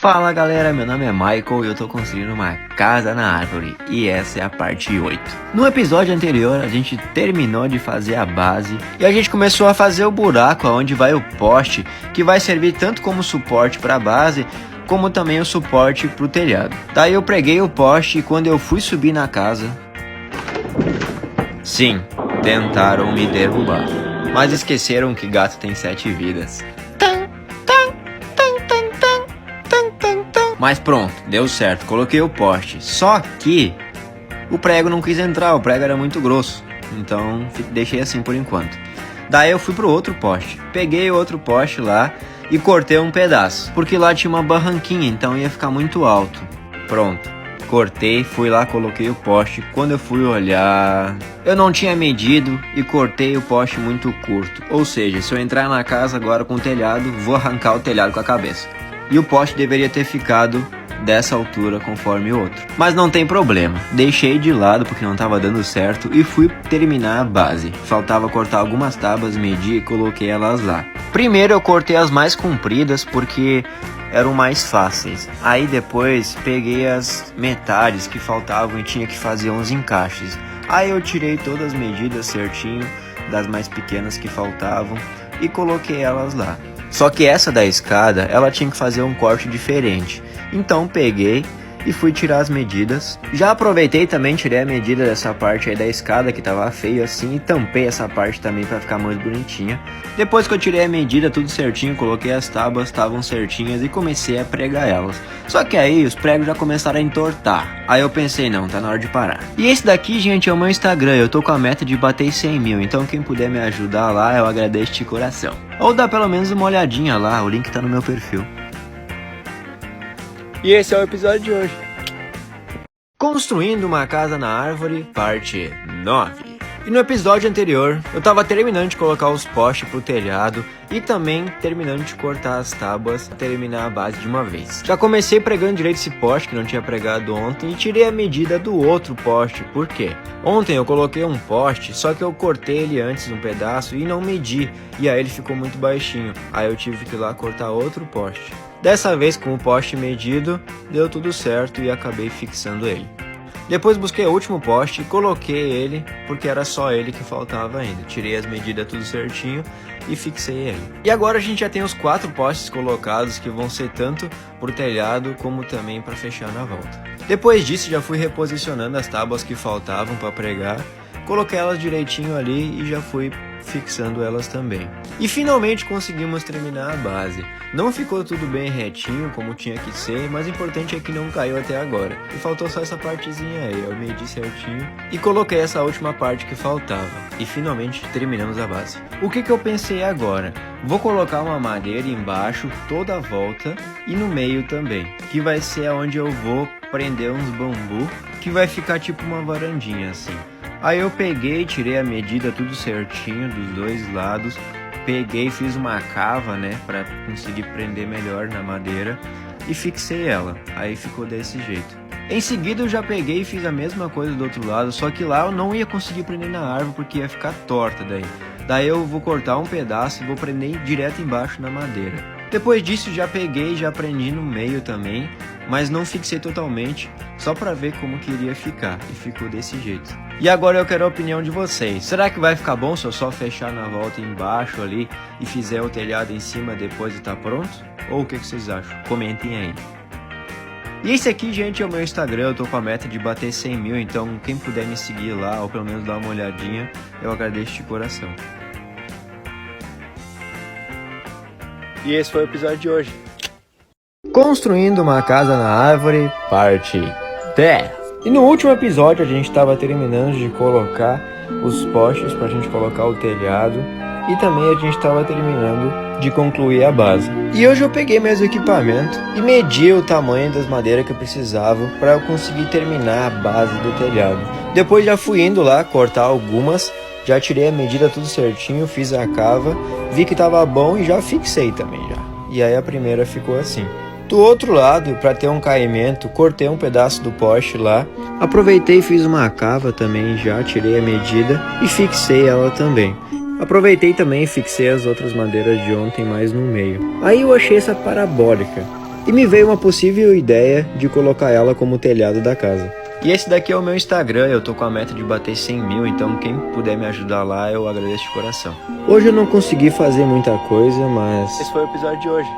Fala galera, meu nome é Michael e eu tô construindo uma casa na árvore e essa é a parte 8. No episódio anterior a gente terminou de fazer a base e a gente começou a fazer o buraco onde vai o poste, que vai servir tanto como suporte para a base como também o suporte para o telhado. Daí eu preguei o poste e quando eu fui subir na casa, sim, tentaram me derrubar, mas esqueceram que gato tem 7 vidas. Mas pronto, deu certo, coloquei o poste. Só que o prego não quis entrar, o prego era muito grosso. Então deixei assim por enquanto. Daí eu fui pro outro poste. Peguei o outro poste lá e cortei um pedaço. Porque lá tinha uma barranquinha, então ia ficar muito alto. Pronto, cortei, fui lá, coloquei o poste. Quando eu fui olhar, eu não tinha medido e cortei o poste muito curto. Ou seja, se eu entrar na casa agora com o telhado, vou arrancar o telhado com a cabeça. E o poste deveria ter ficado dessa altura conforme o outro. Mas não tem problema, deixei de lado porque não estava dando certo e fui terminar a base. Faltava cortar algumas tábuas, medi e coloquei elas lá. Primeiro eu cortei as mais compridas porque eram mais fáceis. Aí depois peguei as metades que faltavam e tinha que fazer uns encaixes. Aí eu tirei todas as medidas certinho das mais pequenas que faltavam e coloquei elas lá. Só que essa da escada, ela tinha que fazer um corte diferente. Então peguei e fui tirar as medidas. Já aproveitei também, tirei a medida dessa parte aí da escada que tava feio assim e tampei essa parte também para ficar mais bonitinha. Depois que eu tirei a medida tudo certinho, coloquei as tábuas, estavam certinhas e comecei a pregar elas. Só que aí os pregos já começaram a entortar. Aí eu pensei, não, tá na hora de parar. E esse daqui, gente, é o meu Instagram. Eu tô com a meta de bater 100 mil, então quem puder me ajudar lá, eu agradeço de coração. Ou dá pelo menos uma olhadinha lá, o link tá no meu perfil. E esse é o episódio de hoje. Construindo uma casa na árvore, parte 9. E no episódio anterior, eu tava terminando de colocar os postes pro telhado e também terminando de cortar as tábuas para terminar a base de uma vez. Já comecei pregando direito esse poste que não tinha pregado ontem e tirei a medida do outro poste. Por quê? Ontem eu coloquei um poste, só que eu cortei ele antes um pedaço e não medi, e aí ele ficou muito baixinho. Aí eu tive que ir lá cortar outro poste. Dessa vez com o poste medido, deu tudo certo e acabei fixando ele. Depois busquei o último poste e coloquei ele, porque era só ele que faltava ainda. Tirei as medidas tudo certinho e fixei ele. E agora a gente já tem os 4 postes colocados que vão ser tanto pro telhado como também para fechar na volta. Depois disso já fui reposicionando as tábuas que faltavam para pregar, coloquei elas direitinho ali e já fui fixando elas também. E finalmente conseguimos terminar a base. Não ficou tudo bem retinho como tinha que ser, mas o importante é que não caiu até agora. E faltou só essa partezinha aí, eu medi certinho e coloquei essa última parte que faltava. E finalmente terminamos a base. O que eu pensei agora? Vou colocar uma madeira embaixo, toda a volta e no meio também, que vai ser onde eu vou prender uns bambu, que vai ficar tipo uma varandinha assim. Aí eu peguei, tirei a medida tudo certinho dos dois lados, peguei, fiz uma cava, né, para conseguir prender melhor na madeira e fixei ela. Aí ficou desse jeito. Em seguida eu já peguei e fiz a mesma coisa do outro lado, só que lá eu não ia conseguir prender na árvore porque ia ficar torta daí. Daí eu vou cortar um pedaço e vou prender direto embaixo na madeira. Depois disso já peguei e já prendi no meio também, mas não fixei totalmente, só para ver como que iria ficar, e ficou desse jeito. E agora eu quero a opinião de vocês. Será que vai ficar bom se eu só fechar na volta embaixo ali e fizer o telhado em cima depois de tá pronto? Ou o que vocês acham? Comentem aí. E esse aqui, gente, é o meu Instagram. Eu tô com a meta de bater 100 mil, então quem puder me seguir lá, ou pelo menos dar uma olhadinha, eu agradeço de coração. E esse foi o episódio de hoje. Construindo uma casa na árvore, parte 10. E no último episódio a gente estava terminando de colocar os postes pra gente colocar o telhado e também a gente estava terminando de concluir a base. E hoje eu peguei meus equipamentos e medi o tamanho das madeiras que eu precisava para eu conseguir terminar a base do telhado. Depois já fui indo lá cortar algumas, já tirei a medida tudo certinho, fiz a cava, vi que tava bom e já fixei também já. E aí a primeira ficou assim. Do outro lado, para ter um caimento, cortei um pedaço do poste lá, aproveitei e fiz uma cava também, já tirei a medida e fixei ela também. Aproveitei também e fixei as outras madeiras de ontem mais no meio. Aí eu achei essa parabólica. e me veio uma possível ideia de colocar ela como telhado da casa. E esse daqui é o meu Instagram, eu tô com a meta de bater 100 mil, então quem puder me ajudar lá, eu agradeço de coração. Hoje eu não consegui fazer muita coisa, mas esse foi o episódio de hoje.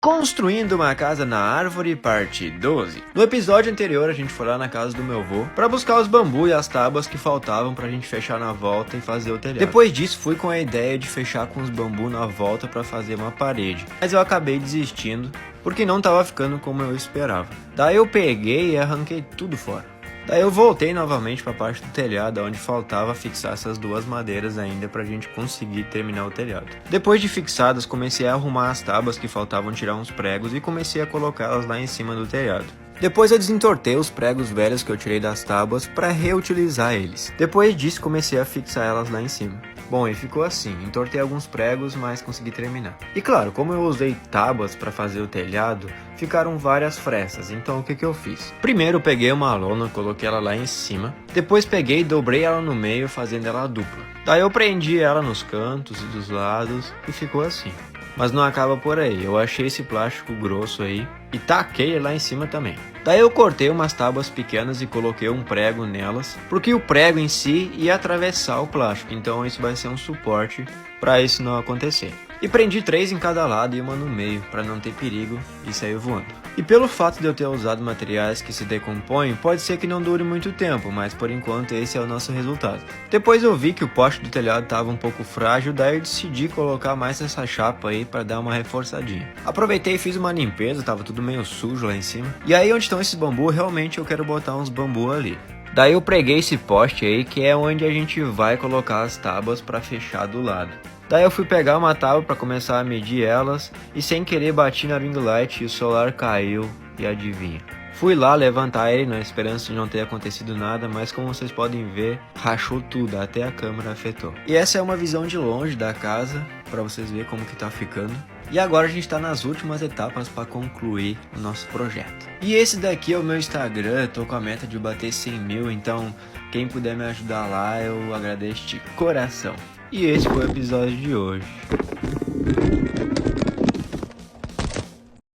Construindo uma casa na árvore, parte 12. No episódio anterior a gente foi lá na casa do meu avô para buscar os bambus e as tábuas que faltavam pra gente fechar na volta e fazer o telhado. Depois disso fui com a ideia de fechar com os bambus na volta para fazer uma parede, mas eu acabei desistindo porque não tava ficando como eu esperava. Daí eu peguei e arranquei tudo fora. Daí eu voltei novamente para a parte do telhado, onde faltava fixar essas duas madeiras ainda para a gente conseguir terminar o telhado. Depois de fixadas, comecei a arrumar as tábuas que faltavam tirar uns pregos e comecei a colocá-las lá em cima do telhado. Depois eu desentortei os pregos velhos que eu tirei das tábuas para reutilizar eles. Depois disso comecei a fixar elas lá em cima. Bom, e ficou assim, entortei alguns pregos, mas consegui terminar. E claro, como eu usei tábuas para fazer o telhado, ficaram várias frestas, então o que eu fiz? Primeiro eu peguei uma lona, coloquei ela lá em cima, depois peguei e dobrei ela no meio, fazendo ela dupla. Daí eu prendi ela nos cantos e dos lados e ficou assim. Mas não acaba por aí, eu achei esse plástico grosso aí e taquei ele lá em cima também. Daí eu cortei umas tábuas pequenas e coloquei um prego nelas, porque o prego em si ia atravessar o plástico, então isso vai ser um suporte para isso não acontecer. E prendi 3 em cada lado e uma no meio, para não ter perigo e sair voando. E pelo fato de eu ter usado materiais que se decompõem, pode ser que não dure muito tempo, mas por enquanto esse é o nosso resultado. Depois eu vi que o poste do telhado estava um pouco frágil, daí eu decidi colocar mais essa chapa aí para dar uma reforçadinha. Aproveitei e fiz uma limpeza, tava tudo meio sujo lá em cima. E aí onde estão esses bambus, realmente eu quero botar uns bambus ali. Daí eu preguei esse poste aí, que é onde a gente vai colocar as tábuas para fechar do lado. Daí eu fui pegar uma tábua para começar a medir elas e sem querer bati na ring light e o celular caiu e adivinha. Fui lá levantar ele na esperança de não ter acontecido nada, mas como vocês podem ver, rachou tudo, até a câmera afetou. E essa é uma visão de longe da casa, para vocês verem como que tá ficando. E agora a gente tá nas últimas etapas para concluir o nosso projeto. E esse daqui é o meu Instagram, eu tô com a meta de bater 100 mil, então quem puder me ajudar lá, eu agradeço de coração. E esse foi o episódio de hoje.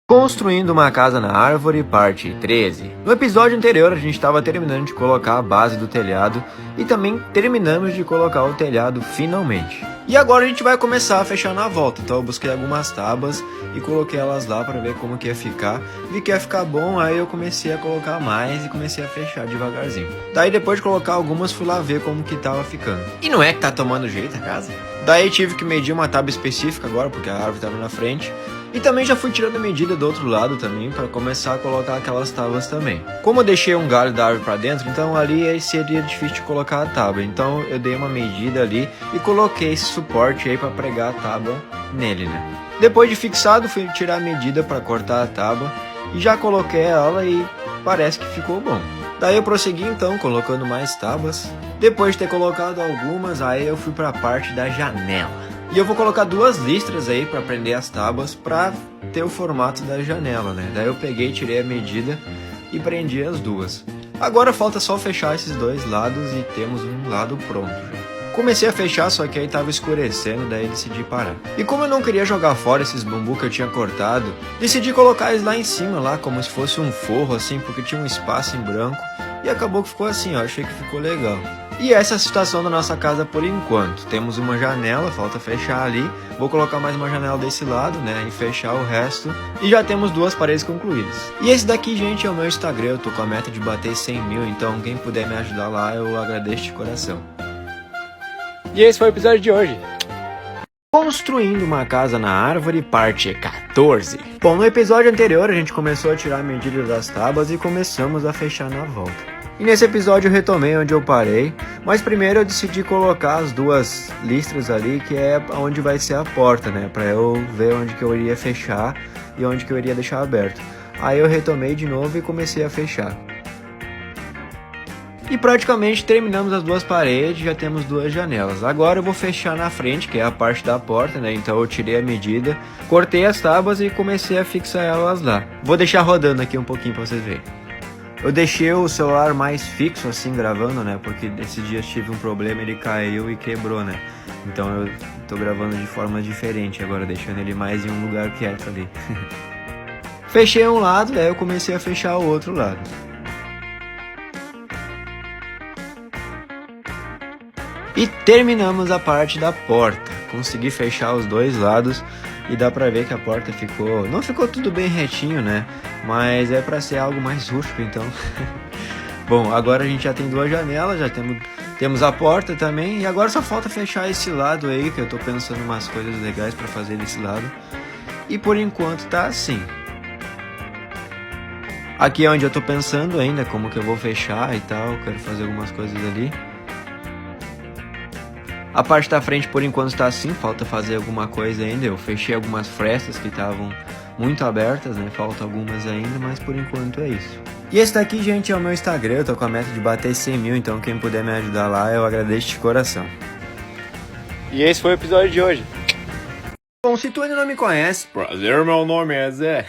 Construindo uma casa na árvore, parte 13. No episódio anterior a gente estava terminando de colocar a base do telhado e também terminamos de colocar o telhado finalmente. E agora a gente vai começar a fechar na volta, então eu busquei algumas tábuas e coloquei elas lá para ver como que ia ficar. Vi que ia ficar bom, aí eu comecei a colocar mais e comecei a fechar devagarzinho. Daí depois de colocar algumas fui lá ver como que tava ficando. E não é que tá tomando jeito a casa? Daí tive que medir uma tábua específica agora, porque a árvore estava na frente. E também já fui tirando a medida do outro lado também, para começar a colocar aquelas tábuas também. Como eu deixei um galho da árvore para dentro, então ali seria difícil de colocar a tábua. Então eu dei uma medida ali e coloquei esse suporte aí para pregar a tábua nele, né? Depois de fixado, fui tirar a medida para cortar a tábua e já coloquei ela e parece que ficou bom. Daí eu prossegui então, colocando mais tábuas. Depois de ter colocado algumas, aí eu fui para a parte da janela. E eu vou colocar 2 listras aí para prender as tábuas para ter o formato da janela, né? Daí eu peguei, tirei a medida e prendi as 2. Agora falta só fechar esses 2 lados e temos um lado pronto já. Comecei a fechar, só que aí tava escurecendo, daí decidi parar. E como eu não queria jogar fora esses bambu que eu tinha cortado, decidi colocar eles lá em cima, lá como se fosse um forro assim, porque tinha um espaço em branco. E acabou que ficou assim, ó, achei que ficou legal. E essa é a situação da nossa casa por enquanto. Temos uma janela, falta fechar ali. Vou colocar mais uma janela desse lado, né, e fechar o resto. E já temos 2 paredes concluídas. E esse daqui, gente, é o meu Instagram. Eu tô com a meta de bater 100 mil, então quem puder me ajudar lá, eu agradeço de coração. E esse foi o episódio de hoje. Construindo uma casa na árvore, parte 14. Bom, no episódio anterior a gente começou a tirar a medida das tábuas e começamos a fechar na volta. E nesse episódio eu retomei onde eu parei, mas primeiro eu decidi colocar as 2 listras ali, que é onde vai ser a porta, né, para eu ver onde que eu iria fechar e onde que eu iria deixar aberto. Aí eu retomei de novo e comecei a fechar. E praticamente terminamos as 2 paredes, já temos 2 janelas. Agora eu vou fechar na frente, que é a parte da porta, né? Então eu tirei a medida, cortei as tábuas e comecei a fixar elas lá. Vou deixar rodando aqui um pouquinho pra vocês verem. Eu deixei o celular mais fixo assim gravando, né? Porque esses dias tive um problema, ele caiu e quebrou, né? Então eu tô gravando de forma diferente agora, deixando ele mais em um lugar quieto ali. Fechei um lado, aí eu comecei a fechar o outro lado. E terminamos a parte da porta. Consegui fechar os dois lados e dá pra ver que a porta ficou... Não ficou tudo bem retinho, né? Mas é pra ser algo mais rústico, então... Bom, agora a gente já tem duas janelas, já temos a porta também. E agora só falta fechar esse lado aí, que eu tô pensando umas coisas legais pra fazer desse lado. E por enquanto tá assim. Aqui é onde eu tô pensando ainda, como que eu vou fechar e tal. Quero fazer algumas coisas ali. A parte da frente por enquanto está assim, falta fazer alguma coisa ainda. Eu fechei algumas frestas que estavam muito abertas, né? Falta algumas ainda, mas por enquanto é isso. E esse daqui, gente, é o meu Instagram. Eu tô com a meta de bater 100 mil, então quem puder me ajudar lá, eu agradeço de coração. E esse foi o episódio de hoje. Bom, se tu ainda não me conhece, prazer, meu nome é Zé.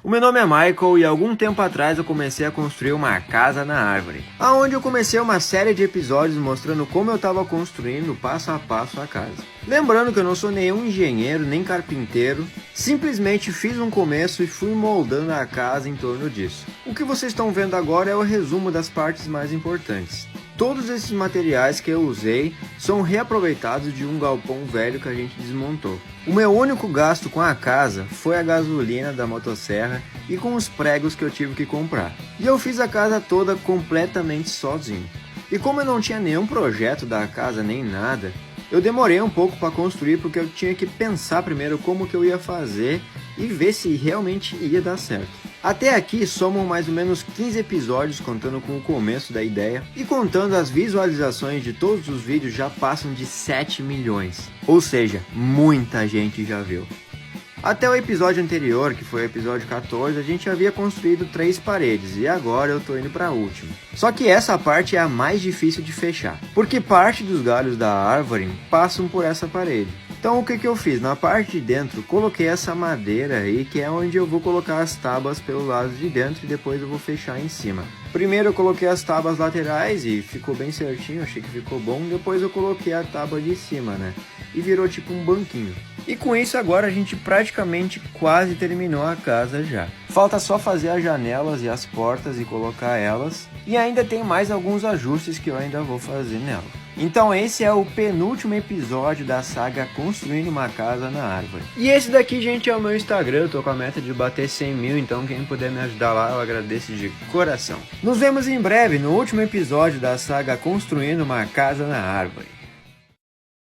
O meu nome é Michael e algum tempo atrás eu comecei a construir uma casa na árvore, aonde eu comecei uma série de episódios mostrando como eu estava construindo passo a passo a casa. Lembrando que eu não sou nenhum engenheiro nem carpinteiro, simplesmente fiz um começo e fui moldando a casa em torno disso. O que vocês estão vendo agora é o resumo das partes mais importantes. Todos esses materiais que eu usei são reaproveitados de um galpão velho que a gente desmontou. O meu único gasto com a casa foi a gasolina da motosserra e com os pregos que eu tive que comprar. E eu fiz a casa toda completamente sozinho. E como eu não tinha nenhum projeto da casa nem nada, eu demorei um pouco para construir porque eu tinha que pensar primeiro como que eu ia fazer e ver se realmente ia dar certo. Até aqui somam mais ou menos 15 episódios contando com o começo da ideia e contando as visualizações de todos os vídeos já passam de 7 milhões. Ou seja, muita gente já viu. Até o episódio anterior, que foi o episódio 14, a gente havia construído 3 paredes e agora eu tô indo para a última. Só que essa parte é a mais difícil de fechar, porque parte dos galhos da árvore passam por essa parede. Então o que eu fiz? Na parte de dentro coloquei essa madeira aí, que é onde eu vou colocar as tábuas pelos lados de dentro e depois eu vou fechar em cima. Primeiro eu coloquei as tábuas laterais e ficou bem certinho, achei que ficou bom. Depois eu coloquei a tábua de cima, né? E virou tipo um banquinho. E com isso agora a gente praticamente quase terminou a casa já. Falta só fazer as janelas e as portas e colocar elas. E ainda tem mais alguns ajustes que eu ainda vou fazer nela. Então esse é o penúltimo episódio da saga Construindo uma Casa na Árvore. E esse daqui, gente, é o meu Instagram. Eu tô com a meta de bater 100 mil, então quem puder me ajudar lá, eu agradeço de coração. Nos vemos em breve no último episódio da saga Construindo uma Casa na Árvore.